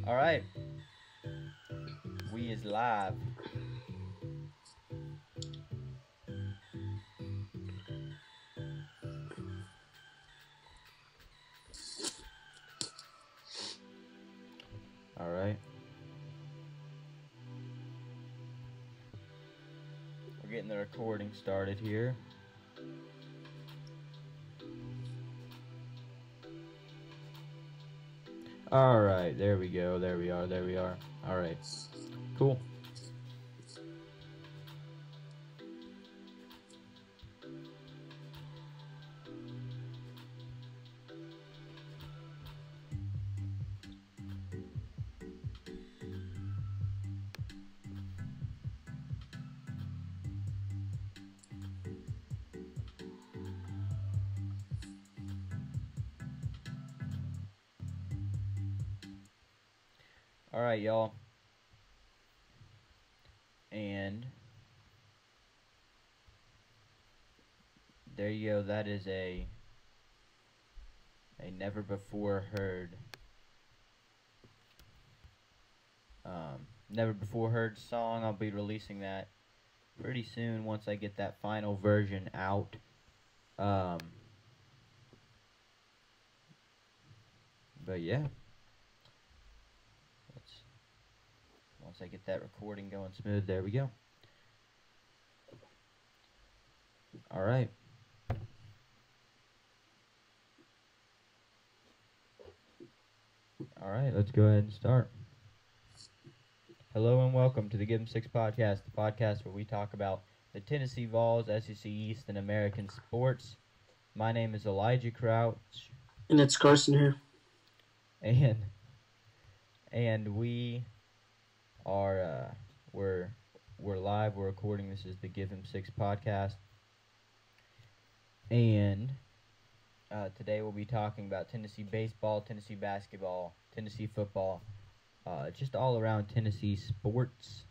All right, we is live. All right, we're getting the recording started here. All right, there we go. There we are. All right, cool. All right, y'all. And there you go. That is a never before heard never before heard song. I'll be releasing that pretty soon once I get that final version out. But yeah, once I get that recording going smooth, there we go. All right. All right, let's go ahead and start. Hello and welcome to the Give 'em Six podcast, the podcast where we talk about the Tennessee Vols, SEC East, and American sports. My name is Elijah Crouch. And it's Carson here. And we are we're live, we're recording. This is the Give 'em Six podcast. And today we'll be talking about Tennessee baseball, Tennessee basketball, Tennessee football, just all around Tennessee sports.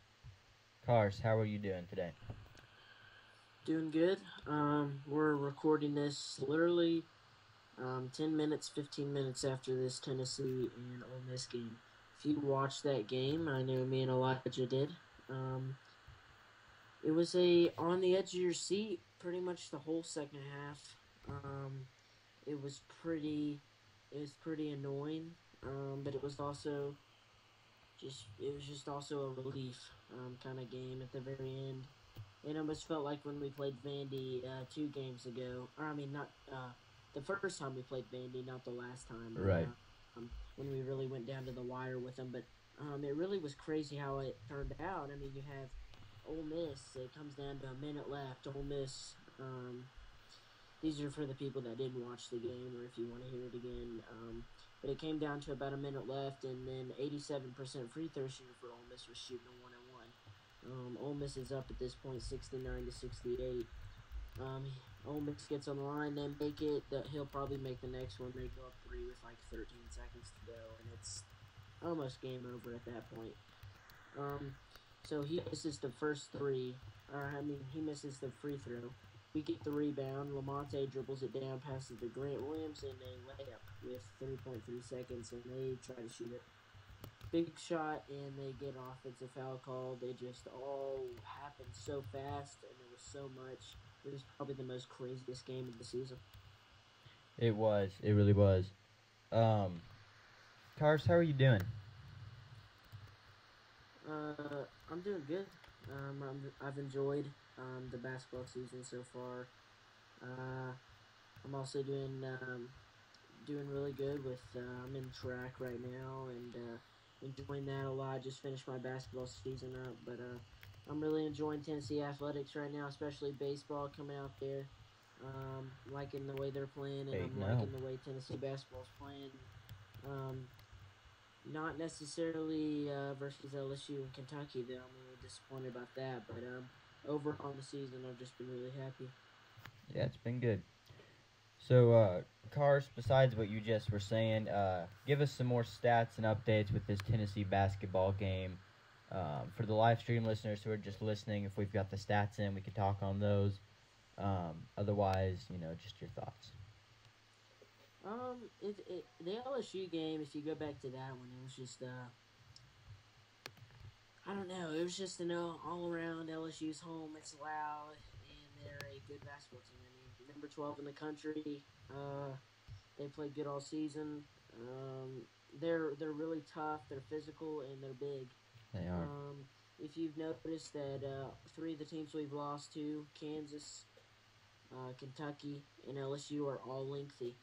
Cars, how are you doing today? Doing good. We're recording this literally 10 minutes, 15 minutes after this Tennessee and Ole Miss game. If you watched that game, I know me and Elijah did. It was on the edge of your seat pretty much the whole second half. It was pretty annoying, but it was also also a relief kind of game at the very end. It almost felt like when we played Vandy 2 games ago. Or I mean, not the first time we played Vandy, not the last time. Right. When we really went down to the wire with them, but it really was crazy how it turned out. I mean, you have Ole Miss. It comes down to a minute left. Ole Miss. These are for the people that didn't watch the game, or if you want to hear it again. But it came down to about a minute left, and then 87% free throw shooter for Ole Miss was shooting a 1-1. Ole Miss is up at this point, 69-68. Ole Miss gets on the line, they make it. He'll probably make the next one. They go up 3 with like 13 seconds to go, and it's almost game over at that point. So he misses the first three. He misses the free throw. We get the rebound. Lamonte dribbles it down, passes to Grant Williams, and a layup with 3.3 seconds, and they try to shoot it. Big shot, and they get an offensive foul call. They just all happened so fast, and there was so much. It was probably the most craziest game of the season. It was. It really was. Cars, how are you doing? I'm doing good. I've enjoyed the basketball season so far. I'm also doing really good with I'm in track right now and enjoying that a lot. Just finished my basketball season up, but I'm really enjoying Tennessee athletics right now, especially baseball coming out there. Liking the way they're playing, and liking the way Tennessee basketball's playing. Not necessarily versus LSU and Kentucky, though. I'm really disappointed about that. But overall, the season, I've just been really happy. Yeah, it's been good. So, Cars, besides what you just were saying, give us some more stats and updates with this Tennessee basketball game. For the live stream listeners who are just listening, if we've got the stats in, we can talk on those. Otherwise, just your thoughts. The LSU game, if you go back to that one, it was just I don't know. It was just all around LSU's home. It's loud, and they're a good basketball team. I mean, number 12 in the country. They played good all season. They're really tough. They're physical and they're big. They are. Um, if you've noticed that three of the teams we've lost to, Kansas, Kentucky, and LSU, are all lengthy,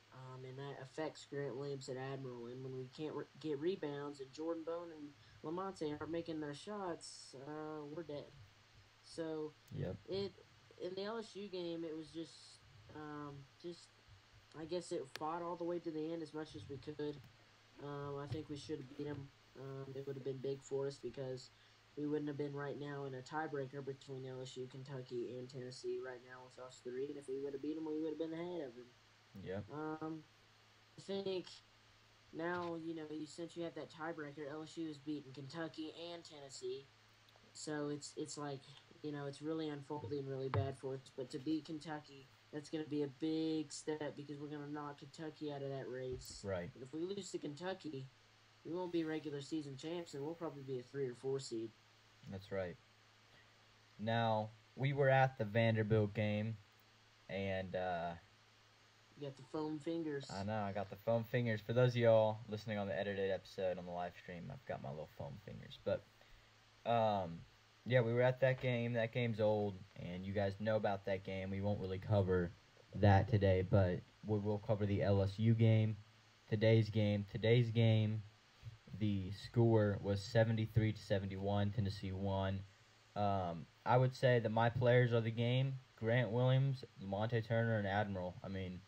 and that affects Grant Williams at Admiral. And when we can't get rebounds, and Jordan Bone and Lamonte aren't making their shots, we're dead. So Yep. it in the LSU game, it was just I guess it fought all the way to the end as much as we could. I think we should have beat them. It would have been big for us because we wouldn't have been right now in a tiebreaker between LSU, Kentucky, and Tennessee right now with us three. And if we would have beat them, we would have been ahead of them. Yep. I think now since you have that tiebreaker, LSU has beaten Kentucky and Tennessee, so it's like it's really unfolding really bad for us. But to beat Kentucky, that's going to be a big step because we're going to knock Kentucky out of that race. Right. And if we lose to Kentucky, we won't be regular season champs, and we'll probably be a 3 or 4 seed. That's right. Now, we were at the Vanderbilt game, and You got the foam fingers. I know I got the foam fingers. For those of y'all listening on the edited episode on the live stream, I've got my little foam fingers. But yeah, we were at that game. That game's old, and you guys know about that game. We won't really cover that today, but we will cover the LSU game, today's game. Today's game, the score was 73-71. Tennessee won. I would say that my players of the game: Grant Williams, Lamonte Turner, and Admiral. I mean,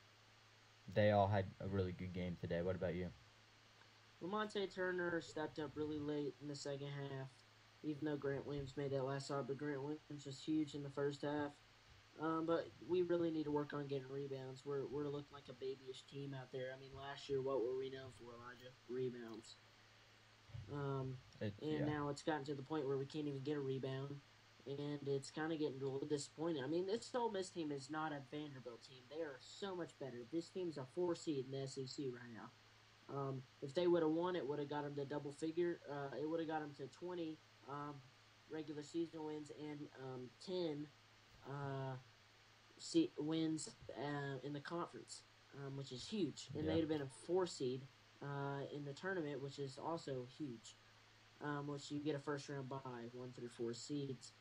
they all had a really good game today. What about you? Lamonte Turner stepped up really late in the second half, even though Grant Williams made that last shot. But Grant Williams was huge in the first half. But we really need to work on getting rebounds. We're looking like a babyish team out there. I mean, last year, what were we known for, Elijah? Rebounds. And now it's gotten to the point where we can't even get a rebound, and it's kind of getting a little disappointing. I mean, this Ole Miss team is not a Vanderbilt team. They are so much better. This team's a 4 seed in the SEC right now. If they would have won, it would have got them to double figure. It would have got them to 20 regular season wins and 10 wins in the conference, which is huge. And they'd have been a 4 seed in the tournament, which is also huge. Which you get a first round bye, 1 through 4 seeds,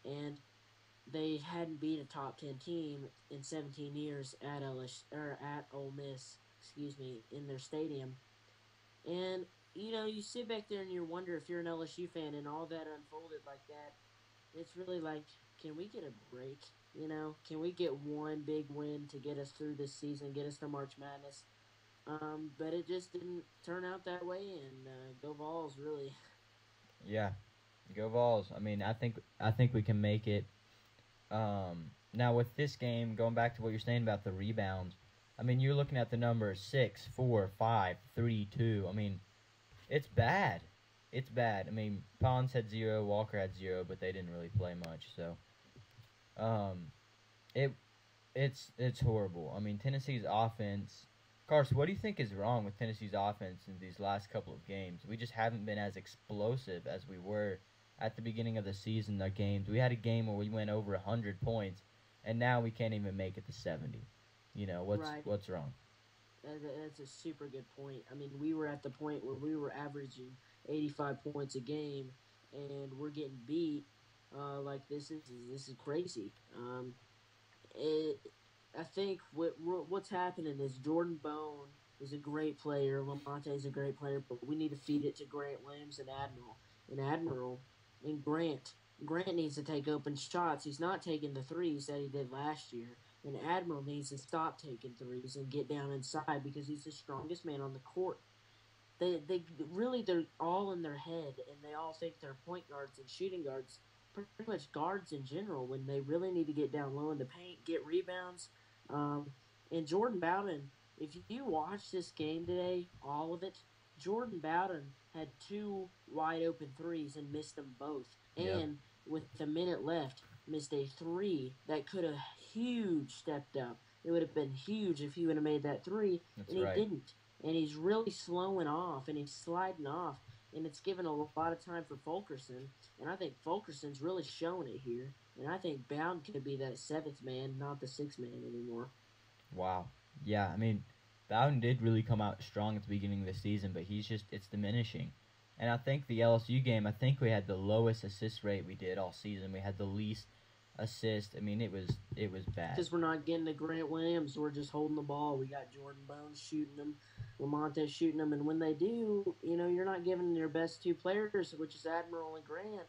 and they hadn't beat a top 10 team in 17 years at Ole Miss, in their stadium. And you sit back there and you wonder, if you're an LSU fan and all that unfolded like that, it's really like, can we get a break? Can we get one big win to get us through this season, get us to March Madness? But it just didn't turn out that way, and go Vols, really. Yeah, go Vols. I mean, I think we can make it. Now with this game, going back to what you're saying about the rebounds, I mean, you're looking at the numbers 6, 4, 5, 3, 2. I mean, it's bad. It's bad. I mean, Pons had 0, Walker had 0, but they didn't really play much. So, it's horrible. I mean, Tennessee's offense. Carson, what do you think is wrong with Tennessee's offense in these last couple of games? We just haven't been as explosive as we were at the beginning of the season. The games we had a game where we went over 100 points, and now we can't even make it to 70. What's wrong? That's a super good point. I mean, we were at the point where we were averaging 85 points a game, and we're getting beat. Like this is crazy. I think what's happening is Jordan Bone is a great player. Lamonte is a great player, but we need to feed it to Grant Williams and Admiral and Grant. Grant needs to take open shots. He's not taking the threes that he did last year. And Admiral needs to stop taking threes and get down inside because he's the strongest man on the court. They're all in their head, and they all think they're point guards and shooting guards, pretty much guards in general, when they really need to get down low in the paint, get rebounds. And Jordan Bowden, if you watch this game today, all of it, Jordan Bowden had 2 wide open threes and missed them both. Yep. And with a minute left, missed a 3 that could have huge stepped up. It would have been huge if he would have made that three, That's and he right. didn't. And he's really slowing off, and he's sliding off, and it's given a lot of time for Fulkerson. And I think Fulkerson's really showing it here. And I think Bound could be that seventh man, not the sixth man anymore. Wow. Yeah, I mean, Bowden did really come out strong at the beginning of the season, but it's diminishing. And I think the LSU game, I think we had the lowest assist rate we did all season. We had the least assist. I mean, it was bad. Because we're not getting to Grant Williams, we're just holding the ball. We got Jordan Bones shooting them, Lamonte shooting them, and when they do, you're not giving your best two players, which is Admiral and Grant,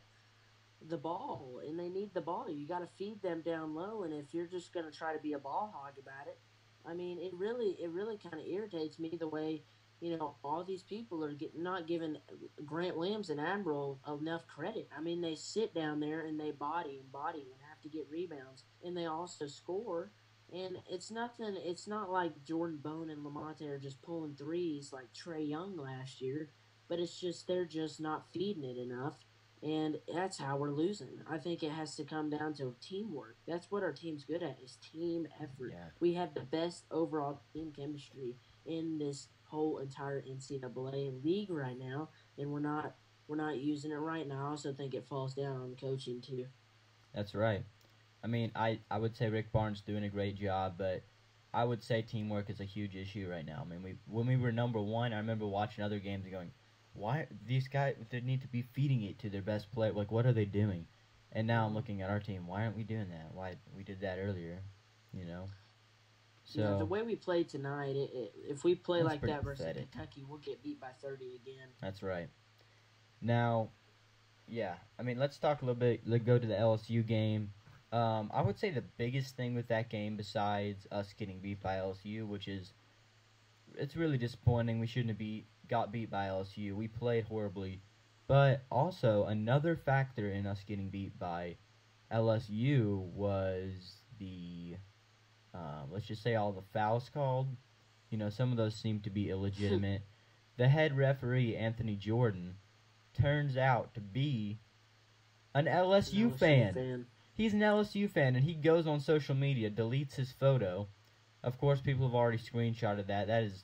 the ball, and they need the ball. You got to feed them down low, and if you're just going to try to be a ball hog about it, I mean, it really kind of irritates me the way all these people are not giving Grant Williams and Admiral enough credit. I mean, they sit down there and they body and have to get rebounds, and they also score. And it's nothing. It's not like Jordan Bone and Lamonte are just pulling threes like Trey Young last year, but it's just they're just not feeding it enough, and that's how we're losing. I think it has to come down to teamwork. That's what our team's good at, is team effort. Yeah, We have the best overall team chemistry in this whole entire NCAA league right now, and we're not using it right now. I also think it falls down on coaching too. that's right. I mean, I would say Rick Barnes doing a great job, but I would say teamwork is a huge issue right now. I mean, when we were number one, I remember watching other games and going, why these guys? They need to be feeding it to their best player. Like, what are they doing? And now I'm Mm-hmm. looking at our team. Why aren't we doing that? Why we did that earlier? You know. Yeah, the So way we played tonight, if we play that's like pretty that versus pathetic. Kentucky, we'll get beat by 30 again. That's right. Now, yeah. I mean, let's talk a little bit. Let's go to the LSU game. I would say the biggest thing with that game, besides us getting beat by LSU, which is it's really disappointing. We shouldn't have got beat by LSU. We played horribly, but also another factor in us getting beat by LSU was the let's just say all the fouls called. You know, some of those seem to be illegitimate. The head referee, Anthony Jordan, turns out to be an An LSU LSU fan. fan. He's an LSU fan, and he goes on social media, deletes his photo. Of course, people have already screenshotted that. That is,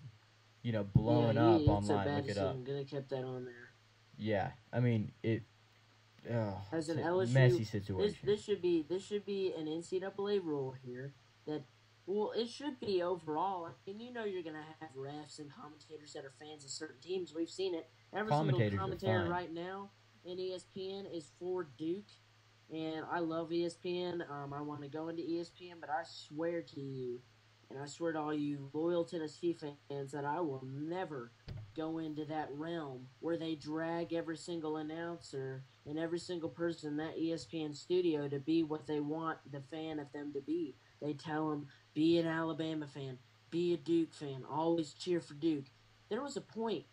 Yeah, blowing up it's a online. bad Look it up. decision. Could have kept that on there. Yeah, I mean it. Oh, As it's an a LSU, messy this situation. this should be an NCAA rule here that, well, it should be overall. I mean, you're gonna have refs and commentators that are fans of certain teams. We've seen it. Every single Commentators are commentator fine. right now in ESPN is for Duke, and I love ESPN. I want to go into ESPN, but I swear to you, and I swear to all you loyal Tennessee fans, that I will never go into that realm where they drag every single announcer and every single person in that ESPN studio to be what they want the fan of them to be. They tell them, be an Alabama fan, be a Duke fan, always cheer for Duke. There was a point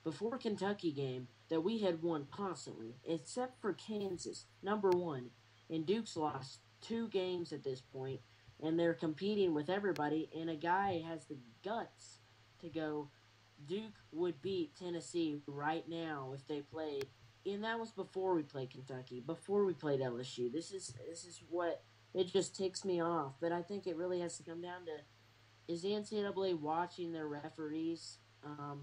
before Kentucky game that we had won constantly, except for Kansas, number one. And Duke's lost two games at this point, and they're competing with everybody. And a guy has the guts to go, Duke would beat Tennessee right now if they played. And that was before we played Kentucky, before we played LSU. This is what it just ticks me off. But I think it really has to come down to, is the NCAA watching their referees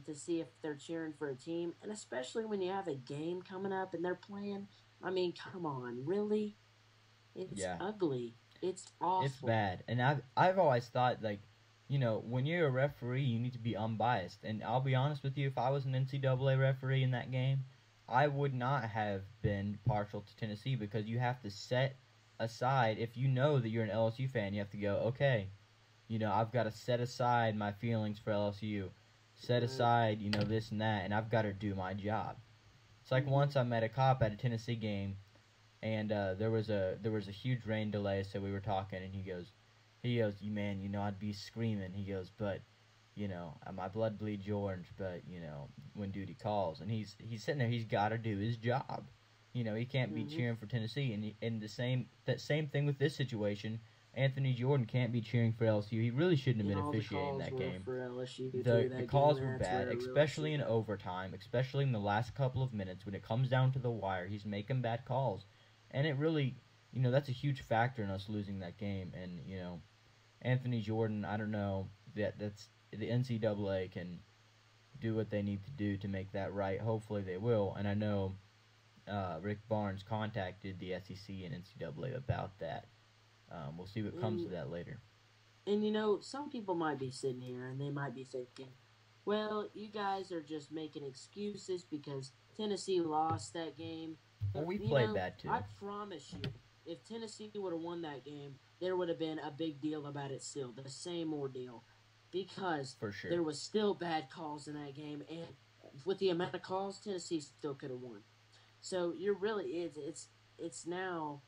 to see if they're cheering for a team, and especially when you have a game coming up and they're playing. I mean, come on, really? It's Yeah, ugly. It's it's awful. bad. And I've always thought like, when you're a referee, you need to be unbiased. And I'll be honest with you, if I was an NCAA referee in that game, I would not have been partial to Tennessee because you have to set aside if you know that you're an LSU fan, you have to go, okay, I've got to set aside my feelings for LSU, set Right. aside, this and that, and I've got to do my job. It's like Mm-hmm. once I met a cop at a Tennessee game, and there was a huge rain delay, so we were talking, and he goes, "You man, I'd be screaming." He goes, "But, my blood bleeds orange, but when duty calls," and he's sitting there, he's got to do his job. He can't be Mm-hmm. cheering for Tennessee, and that same thing with this situation. Anthony Jordan can't be cheering for LSU. He really shouldn't have And been all the officiating calls that were game. for LSU through The that game. calls were That's bad, where it really especially stood in out. overtime, especially in the last couple of minutes when it comes down to the wire. He's making bad calls, and it really, that's a huge factor in us losing that game. And Anthony Jordan, I don't know that's the NCAA can do what they need to do to make that right. Hopefully they will. And I know Rick Barnes contacted the SEC and NCAA about that. We'll see what comes And of that later. some people might be sitting here and they might be thinking, well, you guys are just making excuses because Tennessee lost that game. Well, But, we played bad too. I promise you, if Tennessee would have won that game, there would have been a big deal about it still, the same ordeal. Because For sure. there was still bad calls in that game, and with the amount of calls, Tennessee still could have won. So you're really it's now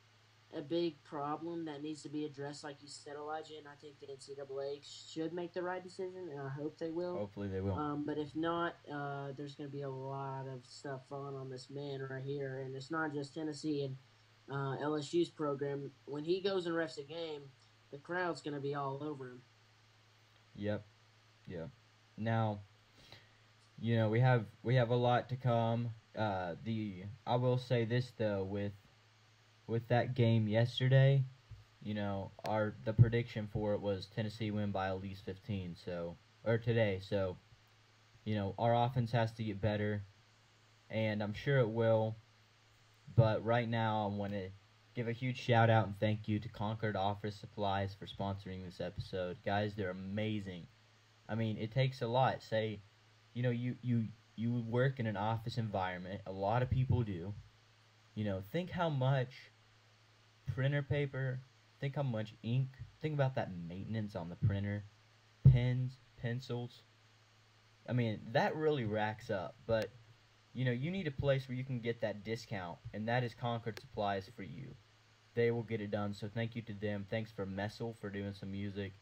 a big problem that needs to be addressed, like you said, Elijah. And I think the NCAA should make the right decision, and I hope they will. Hopefully they will. But if not, there's going to be a lot of stuff falling on this man right here, and it's not just Tennessee and LSU's program. When he goes and refs a game, the crowd's going to be all over him. Yep. Now, we have a lot to come. I will say this though, with that game yesterday, the prediction for it was Tennessee win by at least 15. Or today. So, our offense has to get better, and I'm sure it will. But right now, I want to give a huge shout out and thank you to Concord Office Supplies for sponsoring this episode, guys. They're amazing. I mean, it takes a lot. Say, you work in an office environment. A lot of people do. Think how much printer paper, think how much ink, think about that maintenance on the printer, pens, pencils. I mean, that really racks up. But, you need a place where you can get that discount, and that is Concord Supplies for you. They will get it done, so thank you to them. Thanks for Messel for doing some music.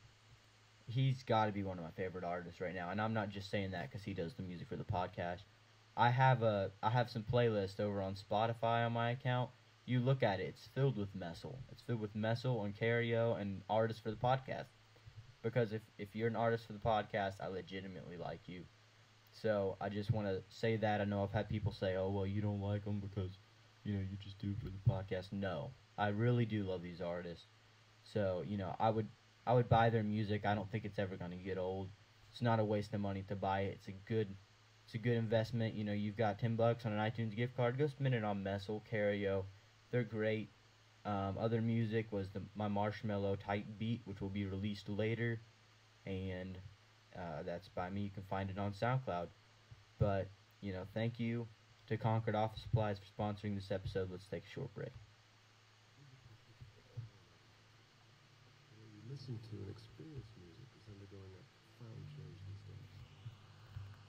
He's got to be one of my favorite artists right now, and I'm not just saying that because he does the music for the podcast. I have some playlists over on Spotify on my account. You look at it; it's filled with Messel. It's filled with Messel and Cario and artists for the podcast. Because if you're an artist for the podcast, I legitimately like you. So I just want to say that. I know I've had people say, "Oh, well, you don't like them because you just do it for the podcast." No, I really do love these artists. So I would buy their music. I don't think it's ever going to get old. It's not a waste of money to buy it. It's a good investment. You've got $10 on an iTunes gift card. Go spend it on Messel, Cario. They're great. Other music was my Marshmallow Type Beat, which will be released later, and that's by me. You can find it on SoundCloud. But thank you to Concord Office Supplies for sponsoring this episode. Let's take a short break. Listen to and experience music is undergoing a profound change these days.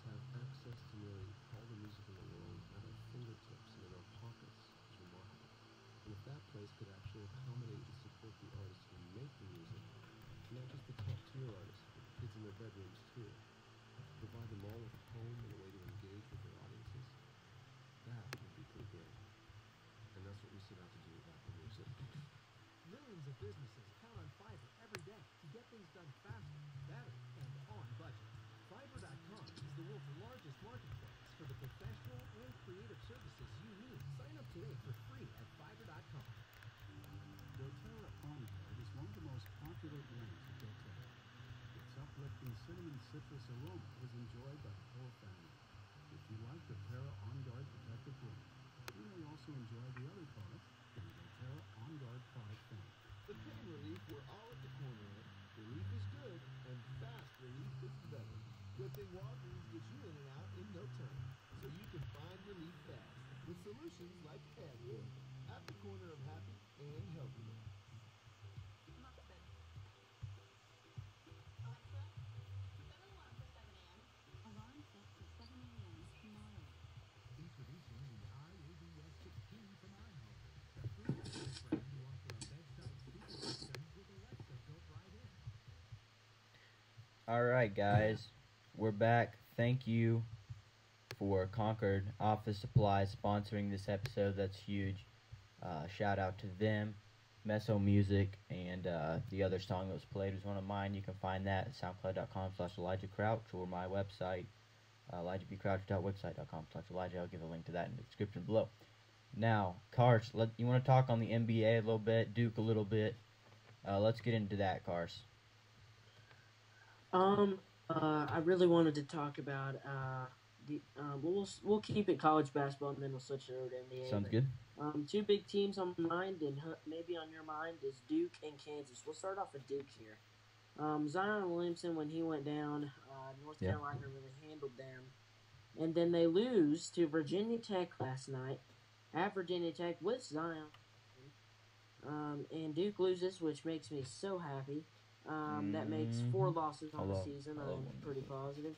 To have access to nearly all the music in the world at our fingertips and in our pockets is remarkable. And if that place could actually accommodate and support the artists who make the music, not just the top-tier artists, but the kids in their bedrooms too, provide them all with a home and a way to engage with their audiences, that would be pretty great. And that's what we set out to do with Apple Music. Millions of businesses count on Fiverr every day to get things done faster, better, and on budget. Fiverr.com is the world's largest marketplace for the professional and creative services you need. Sign up today for free at Fiverr.com. doTERRA On Guard is one of the most popular blends of doTERRA. Its uplifting cinnamon citrus aroma is enjoyed by the whole family. If you like doTERRA On Guard Protective Blend, you may also enjoy the other products from the doTERRA On Guard product family. The pain relief we're all at the corner of. Relief is good, and fast relief is better. Good thing Walgreens gets you in and out in no time, so you can find relief fast with solutions like Advil, at the corner of happy and healthy. Alarm set for 7 a.m. tomorrow. Introducing the iABS 16 from iHome, the free brand to offer a bedside speaker system with Alexa built right in. All right, guys, we're back. Thank you for Concord Office Supplies sponsoring this episode. That's huge. Shout out to them. Meso Music and the other song that was played was one of mine. You can find that at soundcloud.com/Elijah Crouch or my website, ElijahBCrouch.website.com/Elijah. I'll give a link to that in the description below. Now, Cars, you want to talk on the NBA a little bit, Duke a little bit? Let's get into that, Cars. Um, I really wanted to talk about we'll keep it college basketball and then we'll switch it over to NBA. Sounds But good. two big teams on my mind and maybe on your mind is Duke and Kansas. We'll start off with Duke here. Zion Williamson, when he went down, North Yeah. Carolina really handled them, and then they lose to Virginia Tech last night at Virginia Tech with Zion. And Duke loses, which makes me so happy. That makes four Mm-hmm. losses I on the love, season. I love I'm when you pretty say. positive.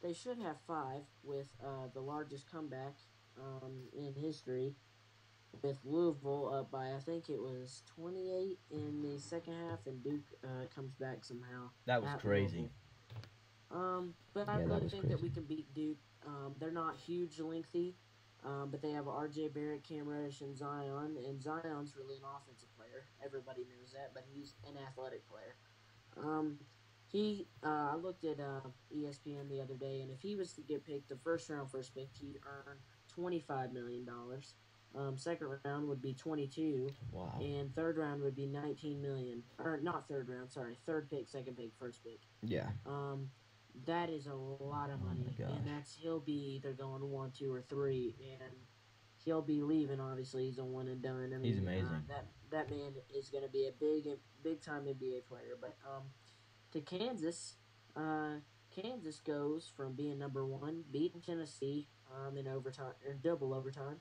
They should have five with the largest comeback in history with Louisville up by I think it was 28 in the second half, and Duke comes back somehow That was at crazy. Louisville. But I Yeah, that really was think that we crazy. can beat Duke. They're not huge lengthy, but they have R.J. Barrett, Cam Reddish, and Zion. And Zion's really an offensive player. Everybody knows that, but he's an athletic player. Um, I looked at ESPN the other day, and if he was to get picked the first round first pick, he'd earn $25 million. Second round would be 22, Wow. and third round would be 19 million. Or not third round, sorry, third pick, second pick, first pick. Yeah. Um, that is a lot of Oh my money, and gosh. he'll be either going one, two, or three, and he'll be leaving. Obviously, he's a one and done. I He's mean, amazing. that man is going to be a big time NBA player. But to Kansas, uh, Kansas goes from being number one, beating Tennessee in overtime or double overtime.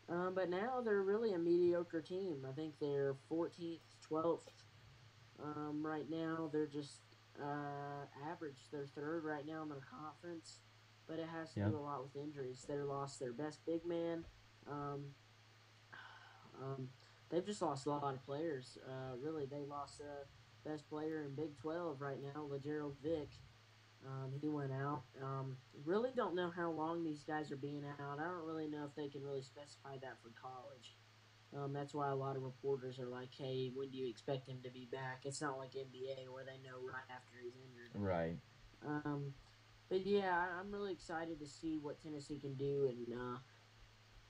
But now they're really a mediocre team. I think they're 14th, 12th right now. They're just average. They're third right now in their conference, but it has to Yeah. do a lot with injuries. They lost their best big man. Um, um, they've just lost a lot of players. Really, they lost best player in Big 12 right now, LeGerald Vick. He went out. Really don't know how long these guys are being out. I don't really know if they can really specify that for college. That's why a lot of reporters are like, "Hey, when do you expect him to be back?" It's not like NBA where they know right after he's injured. Right. Um, but yeah, I'm really excited to see what Tennessee can do in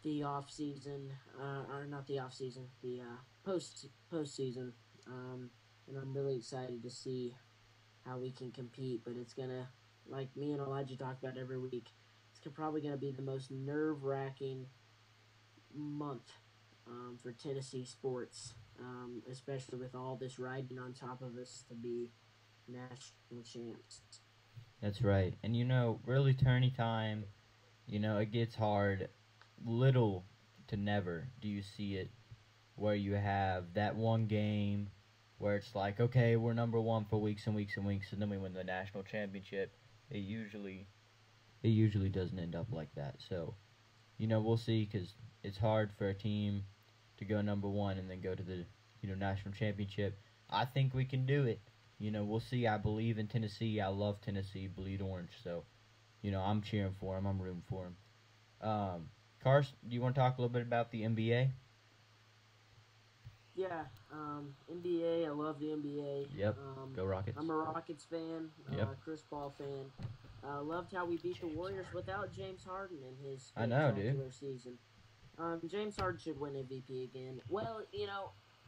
the off season, or not the off season, the postseason. And I'm really excited to see how we can compete. But it's gonna, like me and Elijah talk about every week, it's probably gonna be the most nerve wracking month for Tennessee sports, especially with all this riding on top of us to be national champs. That's right. And really tourney time, it gets hard. Little to never do you see it where you have that one game where it's like, okay, we're number one for weeks and weeks and weeks, and then we win the national championship. It usually it usually doesn't end up like that. So we'll see because it's hard for a team to go number one and then go to the national championship. I think we can do it. We'll see. I believe in Tennessee. I love Tennessee, bleed orange. So I'm cheering for him. I'm rooting for him. Carson, do you want to talk a little bit about the NBA? Yeah, NBA. I love the NBA. Yep. Go Rockets. I'm a Rockets fan, Yep. Chris Paul fan. Loved how we beat the Warriors without James Harden in his I know, dude. spectacular season. James Harden should win MVP again. Well,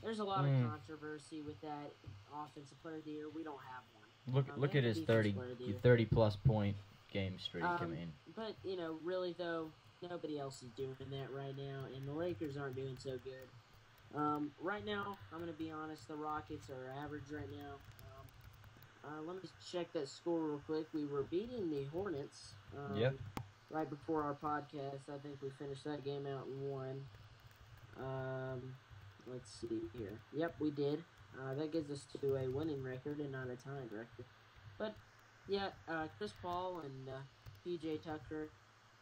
there's a lot of Mm. controversy with that offensive player of the year. We don't have one. Look They at have a his defense 30, player of the year. 30 plus point game streak. I Um, mean, but really though, nobody else is doing that right now, and the Lakers aren't doing so good. Right now, I'm gonna be honest. The Rockets are average right now. Let me check that score real quick. We were beating the Hornets. Yep. Right before our podcast, I think we finished that game out and won. Um, let's see here. Yep, we did. That gives us to a winning record and not a tied record. But yeah, Chris Paul and PJ Tucker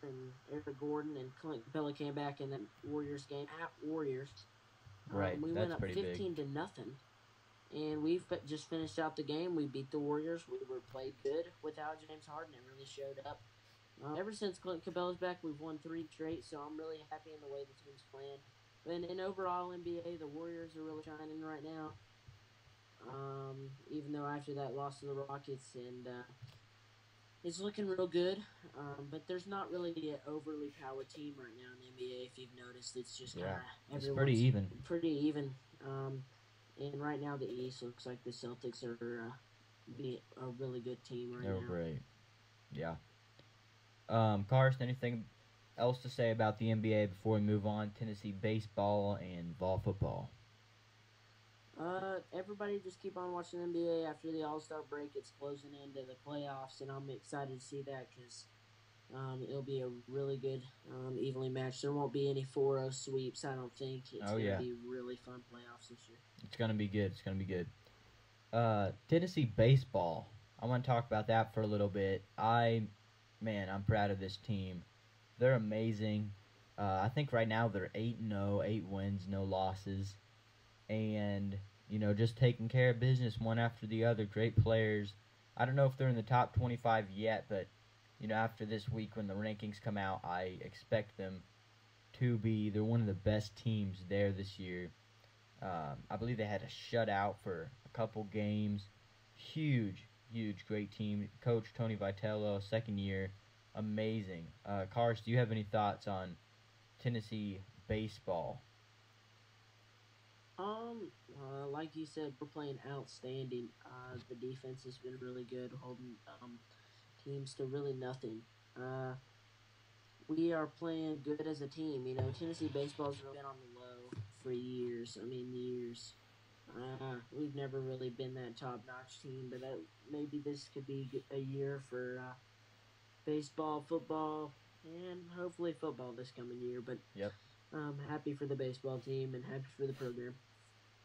and Eric Gordon and Clint Capella came back in that Warriors game at Warriors. Right. We went That's up pretty big. 15-0, and we just finished out the game. We beat the Warriors. We were played good without James Harden. It really showed up. Ever since Clint Cabella's back, we've won 3 straight, so I'm really happy in the way the team's playing. But in overall NBA, the Warriors are really shining right now. Even though after that loss to the Rockets, and it's looking real good. But there's not really an overly powered team right now in the NBA. If you've noticed, it's just kind of It's pretty even. Pretty even. And right now the East looks like the Celtics are be a really good team right They were now. great. Yeah. Karsten, anything else to say about the NBA before we move on? Tennessee baseball and vol football. Everybody just keep on watching the NBA after the All Star break. It's closing into the playoffs, and I'm excited to see that because it'll be a really good, evenly matched. There won't be any 4-0 sweeps, I don't think. It's Oh going to yeah, be really fun playoffs this year. it's gonna be good. It's gonna be good. Tennessee baseball. I want to talk about that for a little bit. I'm proud of this team. They're amazing. I think right now they're 8-0, 8 wins, no losses, and just taking care of business one after the other. Great players. I don't know if they're in the top 25 yet, but after this week when the rankings come out, I expect them to be. They're one of the best teams there this year. I believe they had a shutout for a couple games. Huge, huge, great team. Coach Tony Vitello, second year, amazing. Cars, do you have any thoughts on Tennessee baseball? Like you said, we're playing outstanding. The defense has been really good, holding teams to really nothing. Uh, we are playing good as a team. You know, Tennessee baseball's really been on the low for years. I mean, years. We've never really been that top notch team, but maybe this could be a year for baseball, football, and hopefully football this coming year. But Yep, I'm happy for the baseball team and happy for the program.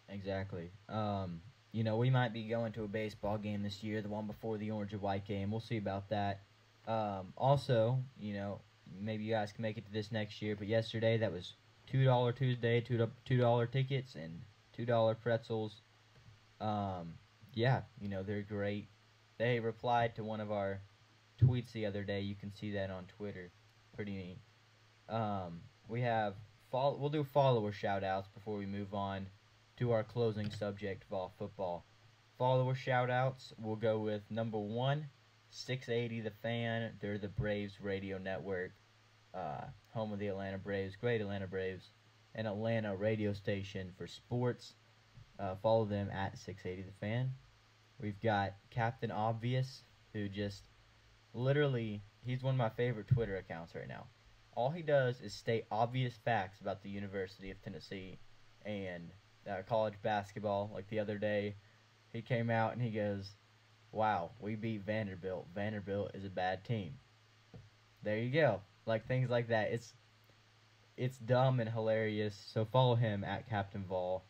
exactly. We might be going to a baseball game this year, the one before the orange and white game. We'll see about that. Also, maybe you guys can make it to this next year, but yesterday that was $2 Tuesday, $2 tickets, and $2 pretzels. Um, yeah, they're great. They replied to one of our tweets the other day. You can see that on Twitter. Pretty neat. We have we'll do follower shout outs before we move on to our closing subject, vol football. Follower shout outs, we'll go with number one, 680 The Fan. They're the Braves radio network, home of the Atlanta Braves, great Atlanta Braves, an Atlanta radio station for sports. Follow them at 680 The Fan. We've got Captain Obvious, who just literally, he's one of my favorite Twitter accounts right now. All he does is state obvious facts about the University of Tennessee and college basketball. Like the other day, he came out and he goes, "Wow, we beat Vanderbilt. Vanderbilt is a bad team." There you go. Like things like that. It's dumb and hilarious. So follow him at Captain Vol.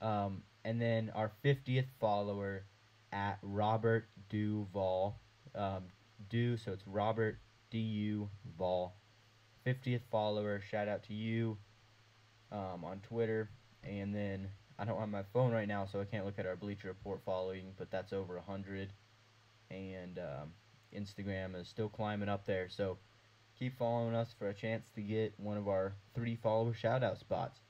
And then our 50th follower at Robert Duval. So it's Robert Du Vol. 50th follower. Shout out to you on Twitter. And then I don't have my phone right now, so I can't look at our Bleacher Report following, but that's over 100. And Instagram is still climbing up there. So keep following us for a chance to get one of our 3 follower shout out spots.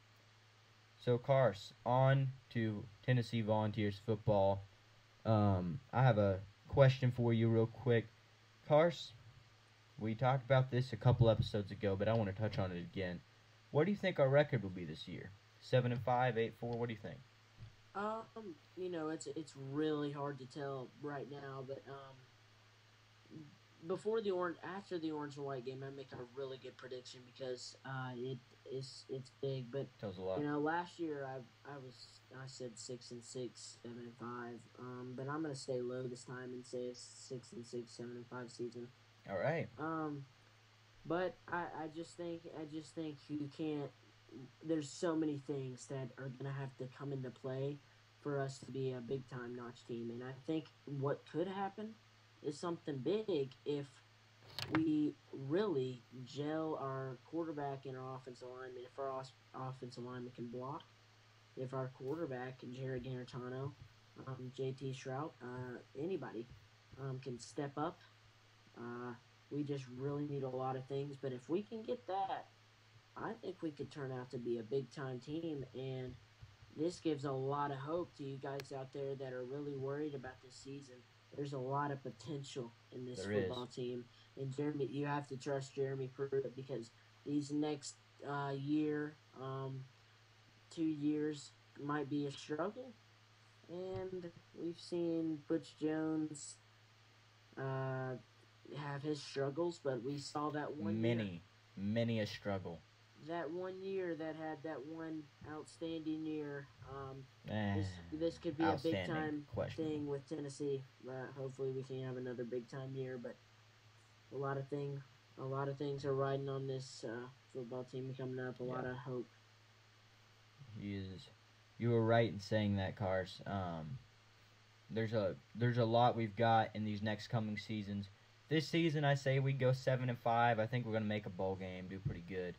So, Cars, on to Tennessee Volunteers football. I have a question for you, real quick. Cars, we talked about this a couple episodes ago, but I want to touch on it again. What do you think our record will be this year? 7-5, 8-4. What do you think? It's really hard to tell right now, but after the orange and white game, I make a really good prediction because it's big. But Tells a lot. last year I said 6-6, 7-5. But I'm gonna stay low this time and say it's 6-6, 7-5 season. All right. But I just think you can't. There's so many things that are gonna have to come into play for us to be a big time notch team, and I think what could happen is something big if we really gel our quarterback and our offensive lineman. If our offensive lineman can block, if our quarterback, Jared Garantano, JT Shrout, anybody can step up. We just really need a lot of things, but if we can get that, I think we could turn out to be a big time team, and this gives a lot of hope to you guys out there that are really worried about this season. There's a lot of potential in this There football is. team, and Jeremy, you have to trust Jeremy Pruitt because these next year, 2 years might be a struggle, and we've seen Butch Jones uh, have his struggles, but we saw that one year. Many a struggle. That one year that had that one outstanding year. Eh, This could be a big outstanding, time questionable. thing with Tennessee. Hopefully, we can have another big time year. But a lot of things are riding on this football team coming up. A lot Yeah, of hope. you were right in saying that, Cars. There's a lot we've got in these next coming seasons. This season, I say we go 7-5. I think we're gonna make a bowl game, do pretty good.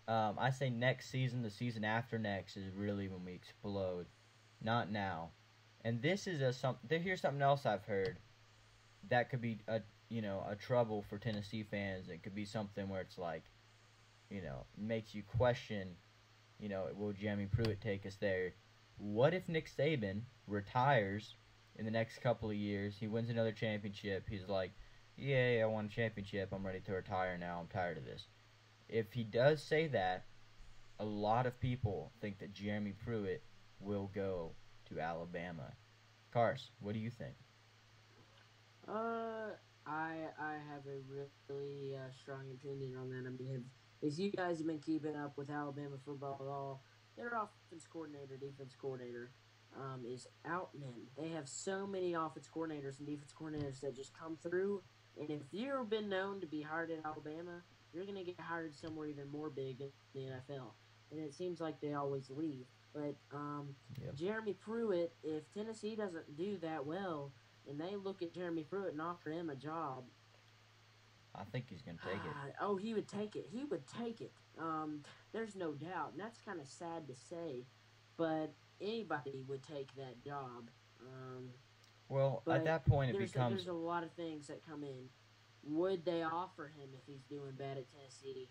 I say next season, the season after next, is really when we explode, not now. And this is here's something else I've heard that could be a trouble for Tennessee fans. It could be something where it's like, makes you question, will Jeremy Pruitt take us there? What if Nick Saban retires in the next couple of years? He wins another championship. He's like, yay, I won a championship. I'm ready to retire now. I'm tired of this. If he does say that, a lot of people think that Jeremy Pruitt will go to Alabama. Cars, what do you think? I have a really strong opinion on that. I mean, if you guys have been keeping up with Alabama football at all, their offense coordinator, defense coordinator, is out. Man, they have so many offense coordinators and defense coordinators that just come through. And if you've been known to be hired at Alabama, you're gonna get hired somewhere even more big in the NFL. And it seems like they always leave. But Yep. Jeremy Pruitt, if Tennessee doesn't do that well, and they look at Jeremy Pruitt and offer him a job, I think he's going to take it. oh, he would take it. He would take it. There's no doubt, and that's kind of sad to say, but anybody would take that job. Well, at But that point, it there's becomes. a lot of things that come in. Would they offer him if he's doing bad at Tennessee?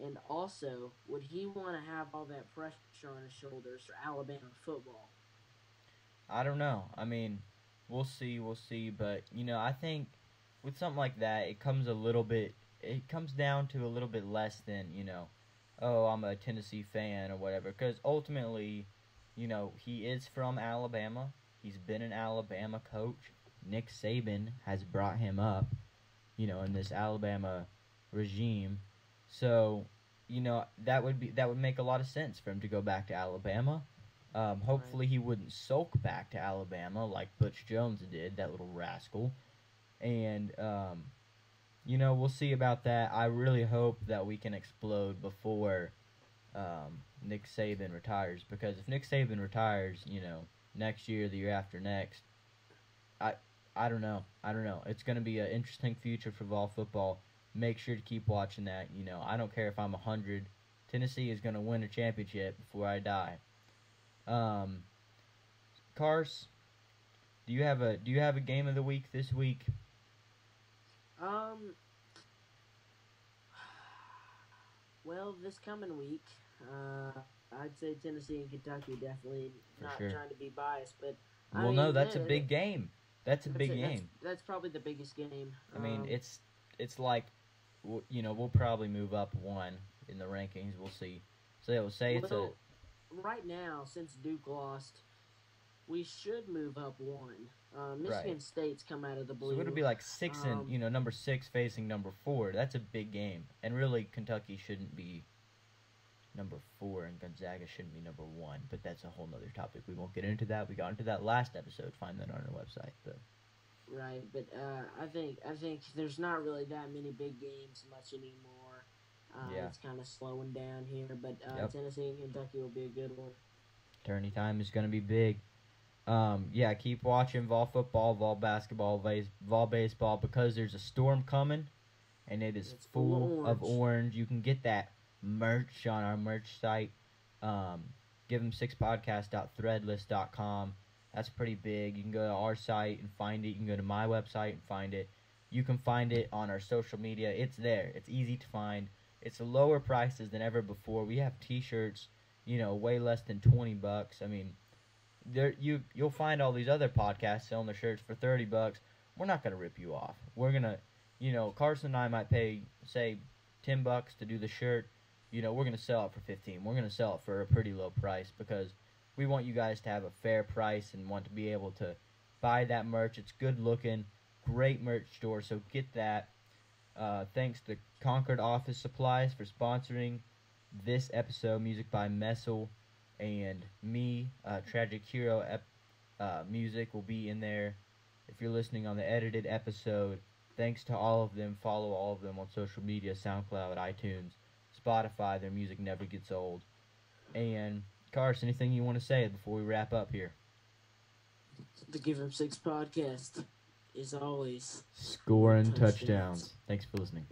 And also, would he want to have all that pressure on his shoulders for Alabama football? I don't know. I mean, we'll see. We'll see. But, I think with something like that, it comes a little bit. It comes down to a little bit less than, oh, I'm a Tennessee fan or whatever. Because ultimately, he is from Alabama. He's been an Alabama coach. Nick Saban has brought him up, in this Alabama regime. So, that would make a lot of sense for him to go back to Alabama. Hopefully, Right. he wouldn't sulk back to Alabama like Butch Jones did, that little rascal. And we'll see about that. I really hope that we can explode before Nick Saban retires, because if Nick Saban retires, next year, the year after next, I I don't know. I don't know. It's going to be an interesting future for Vol football. Make sure to keep watching that. I don't care if I'm 100. Tennessee is going to win a championship before I die. Um, Cars, do you have a game of the week this week? Um, well, this coming week, I'd say Tennessee and Kentucky definitely. For Not sure. trying to be biased, but I Well, no, mean that's a big game. That's a big game. That's probably the biggest game. I mean, it's like, we'll probably move up one in the rankings. We'll see. So we'll say it's a well, right now, since Duke lost, we should move up one. Michigan Right. State's come out of the blue. so it'll be like six and Um, number 6 facing number 4. That's a big game, and really Kentucky shouldn't be number 4 and Gonzaga shouldn't be number 1. But that's a whole nother topic. We won't get into that. We got into that last episode. Find that on our website. But Right, but I think there's not really that many big games much anymore. Yeah. It's kind of slowing down here, but Yep. Tennessee and Kentucky will be a good one. tourney time is going to be big. Yeah, keep watching Vol football, Vol basketball, Vol baseball, because there's a storm coming, and it is It's full of full of orange. orange. You can get that merch on our merch site. Give them 6podcast.threadless.com. That's pretty big. You can go to our site and find it. You can go to my website and find it. You can find it on our social media. It's there. It's easy to find. It's lower prices than ever before. We have T-shirts, way less than $20. I mean, you'll find all these other podcasts selling their shirts for $30. We're not gonna rip you off. We're gonna, Carson and I might pay, say, $10 to do the shirt. We're gonna sell it for 15. We're gonna sell it for a pretty low price because we want you guys to have a fair price and want to be able to buy that merch. It's good looking, great merch store, so get that. Thanks to Concord Office Supplies for sponsoring this episode. Music by Messel and me. Tragic Hero music will be in there. If you're listening on the edited episode, thanks to all of them. Follow all of them on social media, SoundCloud, iTunes, Spotify. Their music never gets old. And Carson, anything you want to say before we wrap up here? The Give 'em Six podcast is always Scoring touchdowns. Thanks for listening.